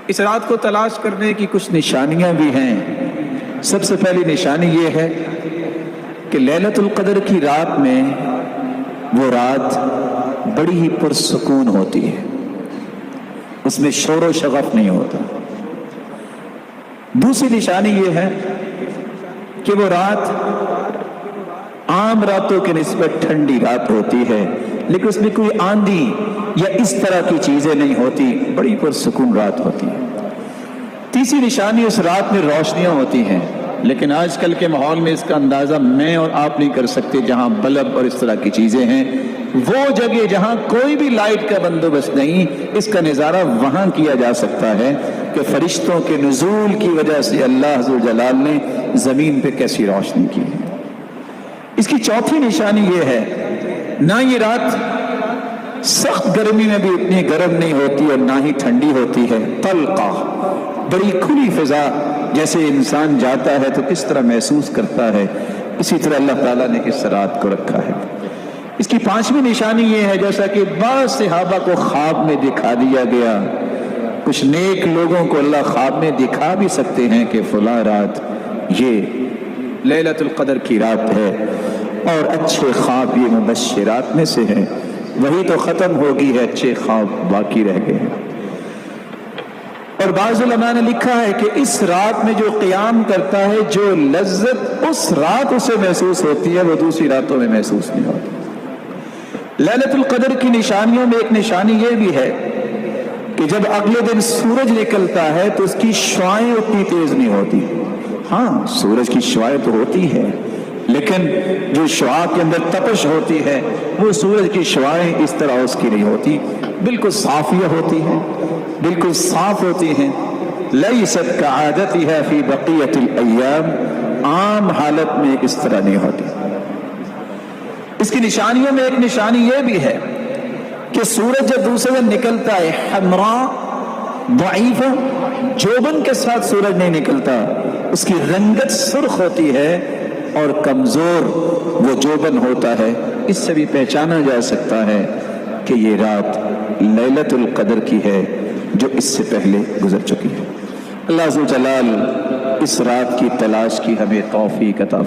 اس رات کو تلاش کرنے کی کچھ نشانیاں بھی ہیں۔ سب سے پہلی نشانی یہ ہے کہ لیلۃ القدر کی رات میں وہ رات بڑی ہی پرسکون ہوتی ہے، اس میں شور و شغف نہیں ہوتا۔ دوسری نشانی یہ ہے کہ وہ رات عام راتوں کے نسبت ٹھنڈی رات ہوتی ہے، لیکن اس میں کوئی آندھی یا اس طرح کی چیزیں نہیں ہوتی، بڑی پرسکون رات ہوتی ہے۔ تیسری نشانی اس رات میں روشنیاں ہوتی ہیں، لیکن آج کل کے ماحول میں اس کا اندازہ میں اور آپ نہیں کر سکتے۔ جہاں بلب اور اس طرح کی چیزیں ہیں، وہ جگہ جہاں کوئی بھی لائٹ کا بندوبست نہیں، اس کا نظارہ وہاں کیا جا سکتا ہے کہ فرشتوں کے نزول کی وجہ سے اللہ ذوالجلال نے زمین پہ کیسی روشنی کی ہے۔ اس کی چوتھی نشانی یہ ہے، نہ یہ رات سخت گرمی میں بھی اتنی گرم نہیں ہوتی اور نہ ہی ٹھنڈی ہوتی ہے، طلقہ، بڑی کھلی فضا، جیسے انسان جاتا ہے تو کس طرح محسوس کرتا ہے، اسی طرح اللہ تعالیٰ نے اس رات کو رکھا ہے۔ اس کی پانچویں نشانی یہ ہے، جیسا کہ بعض صحابہ کو خواب میں دکھا دیا گیا، کچھ نیک لوگوں کو اللہ خواب میں دکھا بھی سکتے ہیں کہ فلاں رات یہ لیلۃ القدر کی رات ہے، اور اچھے خواب یہ مبشرات میں سے ہیں۔ وہی تو ختم ہوگی ہے، اچھے خواب باقی رہ گئے ہیں۔ اور بعض علماء نے لکھا ہے کہ اس رات میں جو قیام کرتا ہے، جو لذت اس رات اسے محسوس ہوتی ہے، وہ دوسری راتوں میں محسوس نہیں ہوتی۔ لیلۃ القدر کی نشانیوں میں ایک نشانی یہ بھی ہے کہ جب اگلے دن سورج نکلتا ہے تو اس کی شعاعیں اتنی تیز نہیں ہوتی۔ ہاں، سورج کی شعاعیں تو ہوتی ہے، لیکن جو شعاع کے اندر تپش ہوتی ہے، وہ سورج کی شعاعیں اس طرح اس کی نہیں ہوتی، بالکل صافیہ ہوتی ہیں، بالکل صاف ہوتی ہیں۔ لیست کعادتها فی بقیۃ الایام، عام حالت میں اس طرح نہیں ہوتی۔ اس کی نشانیوں میں ایک نشانی یہ بھی ہے کہ سورج جب دوسرے دن نکلتا ہے، حمراء ضعیفہ، جوبن کے ساتھ سورج نہیں نکلتا، اس کی رنگت سرخ ہوتی ہے اور کمزور وہ جوبن ہوتا ہے۔ اس سے بھی پہچانا جا سکتا ہے کہ یہ رات لیلۃ القدر کی ہے جو اس سے پہلے گزر چکی ہے۔ اللہ ذوالجلال اس رات کی تلاش کی ہمیں توفیق عطا